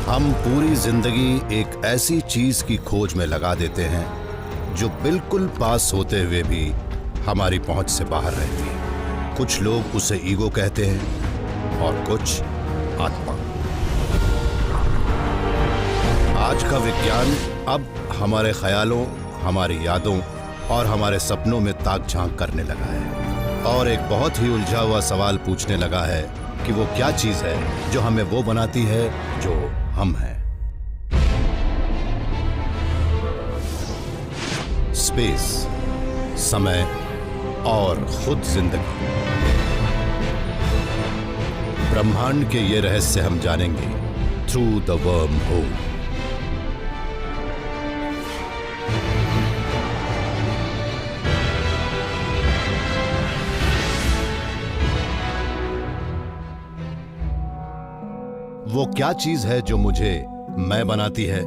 हम पूरी जिंदगी एक ऐसी चीज की खोज में लगा देते हैं जो बिल्कुल पास होते हुए भी हमारी पहुंच से बाहर रहती है। कुछ लोग उसे ईगो कहते हैं और कुछ आत्मा। आज का विज्ञान अब हमारे ख्यालों, हमारी यादों और हमारे सपनों में ताक झांक करने लगा है और एक बहुत ही उलझा हुआ सवाल पूछने लगा है कि वो क्या चीज है जो हमें वो बनाती है जो हम हैं। स्पेस, समय और खुद जिंदगी। ब्रह्मांड के ये रहस्य हम जानेंगे थ्रू द वर्म होल। वो क्या चीज है जो मुझे मैं बनाती है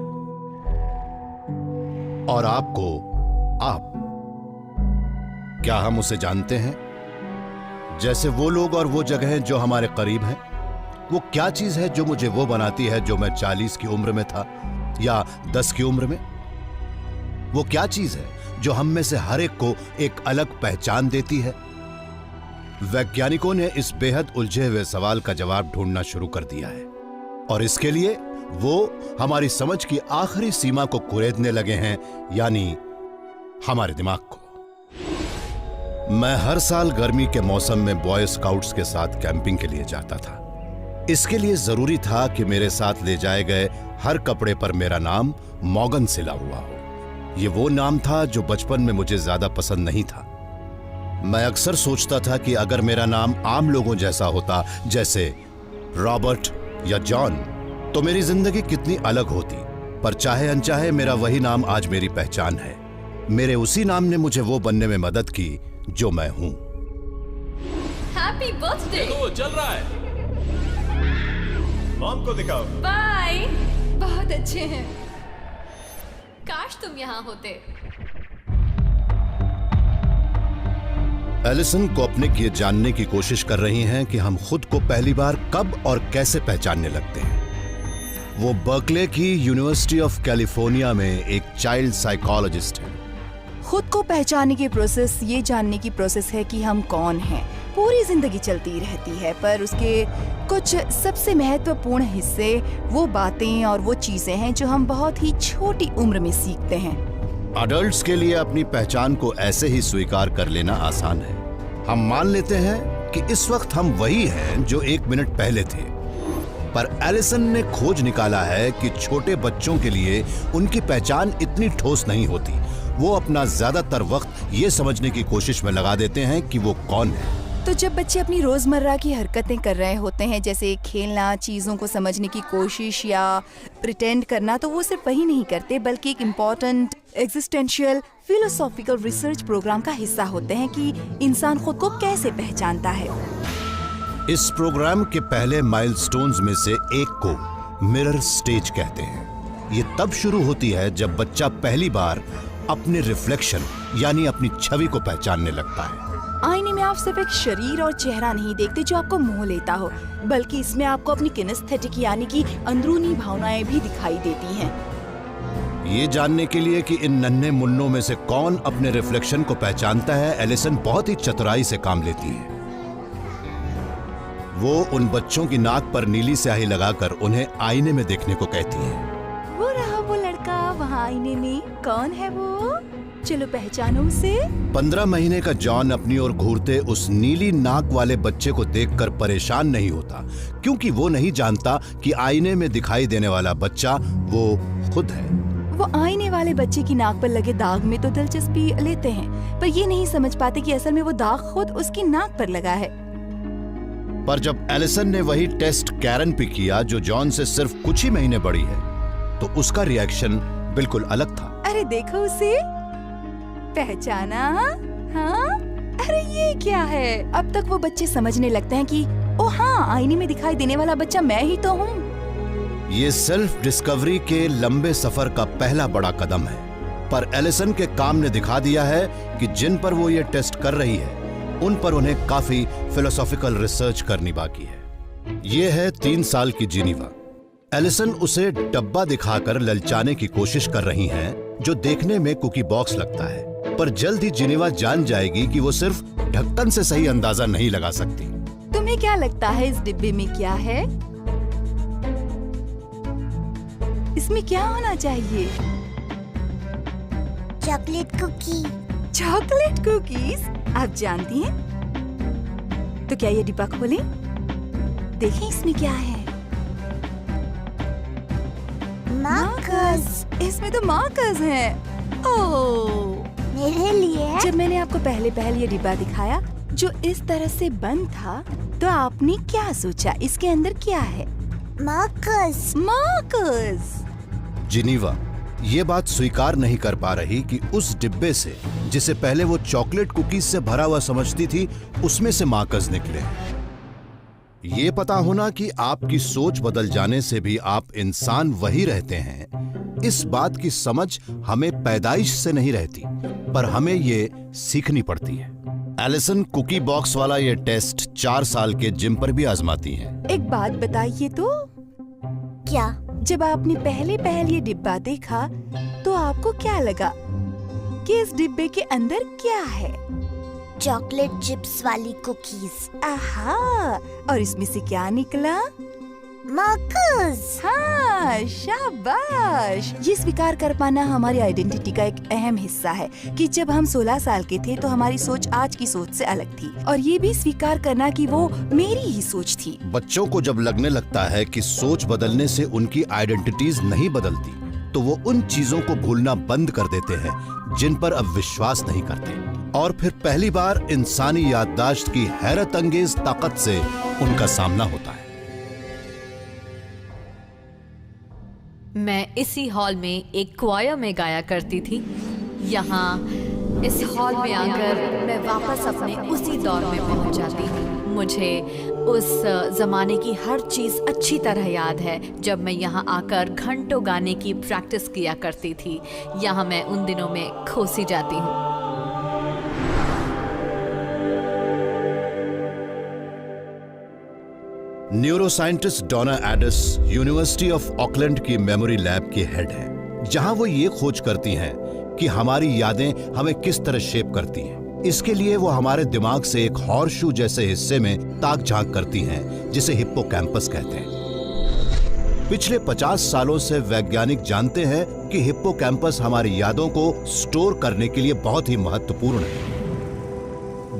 और आपको आप? क्या हम उसे जानते हैं? जैसे वो लोग और वो जगहें जो हमारे करीब हैं। वो क्या चीज है जो मुझे वो बनाती है जो मैं 40 की उम्र में था या 10 की उम्र में? वो क्या चीज है जो हम में से हर एक को एक अलग पहचान देती है? वैज्ञानिकों ने इस बेहद उलझे हुए सवाल का जवाब ढूंढना शुरू कर दिया है और इसके लिए वो हमारी समझ की आखिरी सीमा को कुरेदने लगे हैं, यानी हमारे दिमाग को। मैं हर साल गर्मी के मौसम में बॉय स्काउट्स के साथ कैंपिंग के लिए जाता था। इसके लिए जरूरी था कि मेरे साथ ले जाए गए हर कपड़े पर मेरा नाम मॉगन सिला हुआ हो। ये वो नाम था जो बचपन में मुझे ज्यादा पसंद नहीं था। मैं अक्सर सोचता था कि अगर मेरा नाम आम लोगों जैसा होता, जैसे रॉबर्ट या जॉन, तो मेरी जिंदगी कितनी अलग होती। पर चाहे अनचाहे मेरा वही नाम आज मेरी पहचान है। मेरे उसी नाम ने मुझे वो बनने में मदद की जो मैं हूं। Happy birthday! देखो, चल रहा है। मॉम को दिखाओ। बाय। बहुत अच्छे हैं। काश तुम यहाँ होते। एलिसन कोपनिक ये जानने की कोशिश कर रही हैं कि हम खुद को पहली बार कब और कैसे पहचानने लगते हैं। वो बर्कले की यूनिवर्सिटी ऑफ कैलिफोर्निया में एक चाइल्ड साइकोलॉजिस्ट है। खुद को पहचानने की प्रोसेस ये जानने की प्रोसेस है कि हम कौन हैं। पूरी जिंदगी चलती रहती है, पर उसके कुछ सबसे महत्वपूर्ण हिस्से वो बातें और वो चीजें हैं जो हम बहुत ही छोटी उम्र में सीखते हैं। अडल्ट्स के लिए अपनी पहचान को ऐसे ही स्वीकार कर लेना आसान है। हम मान लेते हैं कि इस वक्त हम वही हैं जो 1 मिनट पहले थे। पर एलिसन ने खोज निकाला है कि छोटे बच्चों के लिए उनकी पहचान इतनी ठोस नहीं होती। वो अपना ज्यादातर वक्त ये समझने की कोशिश में लगा देते हैं कि वो कौन है। तो जब बच्चे अपनी रोजमर्रा की हरकतें कर रहे होते हैं, जैसे खेलना, चीजों को समझने की कोशिश या प्रिटेंड करना, तो वो सिर्फ वही नहीं करते बल्कि एक important existential philosophical research programme का हिस्सा होते हैं कि इंसान खुद को कैसे पहचानता है। इस प्रोग्राम के पहले माइलस्टोन्स में से एक को मिरर स्टेज कहते हैं। ये तब शुरू होती है जब बच्चा पहली बार अपने रिफ्लेक्शन यानी अपनी छवि को पहचानने लगता है। आईने में आप सिर्फ एक शरीर और चेहरा नहीं देखते जो आपको मोह लेता हो, बल्कि इसमें आपको अपनी किनेस्थेटिक यानी कि अंदरूनी भावनाएं भी दिखाई देती हैं। ये जानने के लिए कि इन नन्हे मुन्नों में से कौन अपने रिफ्लेक्शन को पहचानता है, एलिसन बहुत ही चतुराई से काम लेती है। वो उन बच्चों की नाक पर नीली स्याही लगाकर उन्हें आईने में देखने को कहती है। वो रहा वो लड़का वहाँ आईने में, कौन है वो? चलो पहचानो उसे। 15 महीने का जॉन अपनी ओर घूरते उस नीली नाक वाले बच्चे को देखकर परेशान नहीं होता, क्योंकि वो नहीं जानता कि आईने में दिखाई देने वाला बच्चा वो खुद है। वो आईने वाले बच्चे की नाक पर लगे दाग में तो दिलचस्पी लेते हैं, पर ये नहीं समझ पाते कि असल में वो दाग खुद उसकी नाक पर लगा है। पर जब एलिसन ने वही टेस्ट कैरन पे किया जो जॉन से सिर्फ कुछ ही महीने बड़ी है, तो उसका रिएक्शन बिल्कुल अलग था। अरे देखो उसे, पहचाना? हाँ, अरे ये क्या है? अब तक वो बच्चे समझने लगते हैं कि ओ हाँ, आईने में दिखाई देने वाला बच्चा मैं ही तो हूँ। ये सेल्फ डिस्कवरी के लंबे सफर का पहला बड़ा कदम है, पर एलिसन के काम ने दिखा दिया है कि जिन पर वो ये टेस्ट कर रही है उन पर उन्हें काफी फिलोसॉफिकल रिसर्च करनी बाकी है। ये है 3 साल की जिनीवा। एलिसन उसे डब्बा दिखाकर ललचाने की कोशिश कर रही हैं, जो देखने में कुकी बॉक्स लगता है, पर जल्द ही जिनेवा जान जाएगी कि वो सिर्फ ढक्कन से सही अंदाजा नहीं लगा सकती। तुम्हें क्या लगता है इस डिब्बे में क्या है? इसमें क्या होना चाहिए? Chocolate cookie. Chocolate cookies? आप जानती हैं? तो क्या ये डिब्बा खोलें? देखें इसमें क्या है। मार्कर्स। इसमें तो मार्कर्स हैं। ओह, मेरे लिए। जब मैंने आपको पहले ये डिब्बा दिखाया जो इस तरह से बंद था, तो आपने क्या सोचा इसके अंदर क्या है? मार्कर्स। मार्कर्स। जिनेवा ये बात स्वीकार नहीं कर पा रही कि उस डिब्बे से, जिसे पहले वो चॉकलेट कुकीज से भरा हुआ समझती थी, उसमें से मार्कर्स निकले। ये पता होना कि आपकी सोच बदल जाने से भी आप इंसान वही रहते हैं, इस बात की समझ हमें पैदाइश से नहीं रहती, पर हमें ये सीखनी पड़ती है। एलिसन कुकी बॉक्स वाला ये टेस्ट 4 साल के जिम पर भी आजमाती हैं। एक बात बताइए तो, क्या? जब आपने पहले ये डिब्बा देखा तो आपको क्या लगा कि इस डिब्बे के अंदर क्या है? चॉकलेट चिप्स वाली कुकीज। आहा, और इसमें से क्या निकला? मार्कर्स। हाँ, शाबाश। ये स्वीकार कर पाना हमारी आइडेंटिटी का एक अहम हिस्सा है कि जब हम 16 साल के थे तो हमारी सोच आज की सोच से अलग थी, और ये भी स्वीकार करना कि वो मेरी ही सोच थी। बच्चों को जब लगने लगता है कि सोच बदलने से उनकी आइडेंटिटीज नहीं बदलती, तो वो उन चीजों को भूलना बंद कर देते हैं जिन पर अब विश्वास नहीं करते, और फिर पहली बार इंसानी याददाश्त की हैरत अंगेज ताकत से उनका सामना होता है। मैं इसी हॉल में एक क्वायर में गाया करती थी। यहाँ इस हॉल में आकर मैं वापस अपने उसी दौर में पहुंच जाती हूँ। मुझे उस जमाने की हर चीज़ अच्छी तरह याद है जब मैं यहाँ आकर घंटों गाने की प्रैक्टिस किया करती थी। यहाँ मैं उन दिनों में खोसी जाती हूँ। Neuroscientist Donna Addis University of Auckland की मेमोरी लैब की हेड है, जहां वो ये खोज करती हैं कि हमारी यादें हमें किस तरह शेप करती हैं। इसके लिए वो हमारे दिमाग से एक हॉर्सशू जैसे हिस्से में ताक झांक करती हैं, जिसे हिप्पोकैम्पस कहते हैं। पिछले 50 सालों से वैज्ञानिक जानते हैं कि हिप्पोकैम्पस हमारी यादों को स्टोर करने के लिए बहुत ही महत्वपूर्ण है।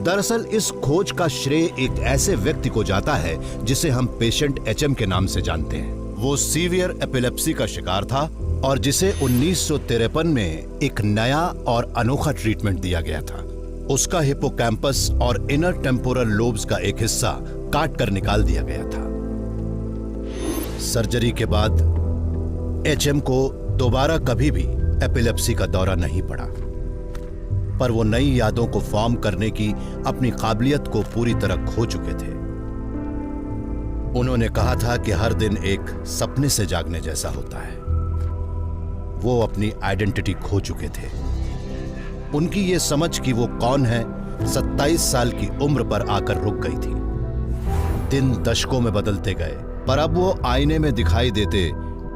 दरअसल इस खोज का श्रेय एक ऐसे व्यक्ति को जाता है जिसे हम पेशेंट एचएम के नाम से जानते हैं। वो सीवियर एपिलेप्सी का शिकार था और जिसे 1953 में एक नया और अनोखा ट्रीटमेंट दिया गया था। उसका हिप्पोकैम्पस और इनर टेम्पोरल लोब्स का एक हिस्सा काट कर निकाल दिया गया था। सर्जरी के बाद एचएम को दोबारा कभी भी एपिलेप्सी का दौरा नहीं पड़ा, पर वो नई यादों को फॉर्म करने की अपनी काबिलियत को पूरी तरह खो चुके थे। उन्होंने कहा था कि हर दिन एक सपने से जागने जैसा होता है। वो अपनी आइडेंटिटी खो चुके थे। उनकी ये समझ कि वो कौन है 27 साल की उम्र पर आकर रुक गई थी। दिन दशकों में बदलते गए, पर अब वो आईने में दिखाई देते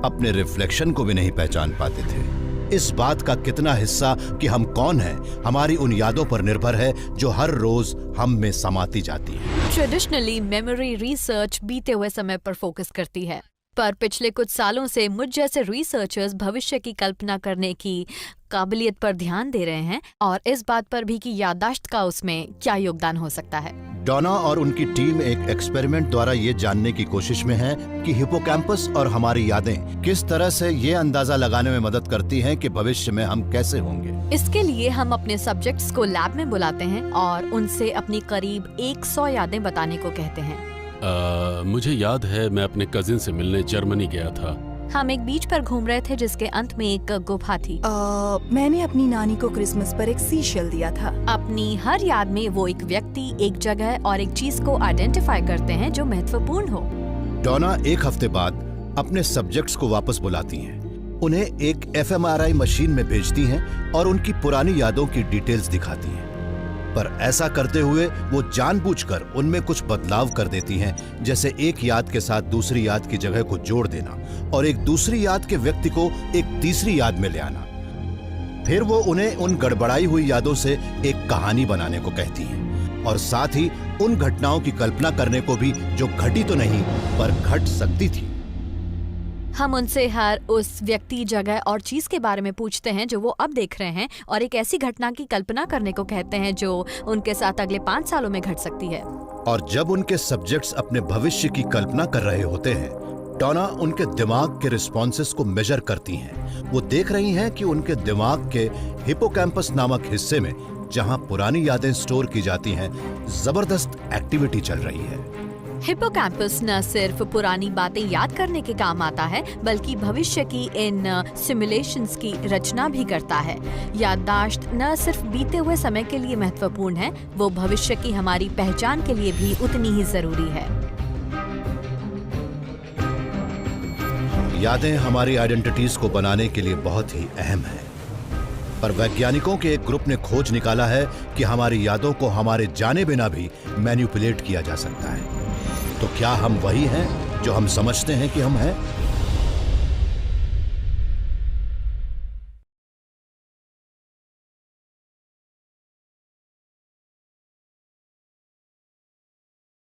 अपने रिफ्लेक्शन को भी नहीं पहचान पाते थे। इस बात का कितना हिस्सा कि हम कौन हैं हमारी उन यादों पर निर्भर है जो हर रोज हम में समाती जाती है। ट्रेडिशनली मेमोरी रिसर्च बीते हुए समय पर फोकस करती है, पर पिछले कुछ सालों से मुझ जैसे रिसर्चर्स भविष्य की कल्पना करने की काबिलियत पर ध्यान दे रहे हैं और इस बात पर भी कि याददाश्त का उसमें क्या योगदान हो सकता है। डोना और उनकी टीम एक एक्सपेरिमेंट द्वारा ये जानने की कोशिश में है कि हिप्पोकैम्पस और हमारी यादें किस तरह से ये अंदाजा लगाने में मदद करती हैं कि भविष्य में हम कैसे होंगे। इसके लिए हम अपने सब्जेक्ट्स को लैब में बुलाते हैं और उनसे अपनी करीब 100 यादें बताने को कहते हैं। मुझे याद है मैं अपने कजिन से मिलने जर्मनी गया था। हम एक बीच पर घूम रहे थे जिसके अंत में एक गुफा थी। मैंने अपनी नानी को क्रिसमस पर एक सीशेल दिया था। अपनी हर याद में वो एक व्यक्ति, एक जगह और एक चीज को आइडेंटिफाई करते हैं जो महत्वपूर्ण हो। डोना एक हफ्ते बाद अपने सब्जेक्ट्स को वापस बुलाती हैं। उन्हें एक एफएमआरआई मशीन में भेजती हैं और उनकी पुरानी यादों की डिटेल्स दिखाती हैं। पर ऐसा करते हुए वो जानबूझकर उनमें कुछ बदलाव कर देती हैं, जैसे एक याद के साथ दूसरी याद की जगह को जोड़ देना और एक दूसरी याद के व्यक्ति को एक तीसरी याद में ले आना। फिर वो उन्हें उन गड़बड़ाई हुई यादों से एक कहानी बनाने को कहती हैं और साथ ही उन घटनाओं की कल्पना करने को भी जो घटी तो नहीं पर घट सकती थी। हम उनसे हर उस व्यक्ति, जगह और चीज के बारे में पूछते हैं जो वो अब देख रहे हैं और एक ऐसी घटना की कल्पना करने को कहते हैं जो उनके साथ अगले 5 सालों में घट सकती है। और जब उनके सब्जेक्ट्स अपने भविष्य की कल्पना कर रहे होते हैं, डॉना उनके दिमाग के रिस्पॉन्सेस को मेजर करती हैं। वो देख रही हैं कि उनके दिमाग के हिपोकैम्पस नामक हिस्से में, जहां पुरानी यादें स्टोर की जाती हैं, जबरदस्त एक्टिविटी चल रही है। हिपोकैम्पस न सिर्फ पुरानी बातें याद करने के काम आता है, बल्कि भविष्य की इन सिमुलेशंस की रचना भी करता है। याददाश्त न सिर्फ बीते हुए समय के लिए महत्वपूर्ण है, वो भविष्य की हमारी पहचान के लिए भी उतनी ही जरूरी है। यादें हमारी आइडेंटिटीज को बनाने के लिए बहुत ही अहम है, पर वैज्ञानिकों के एक ग्रुप ने खोज निकाला है कि हमारी यादों को हमारे जाने बिना भी मैनिपुलेट किया जा सकता है। तो क्या हम वही हैं जो हम समझते हैं कि हम हैं?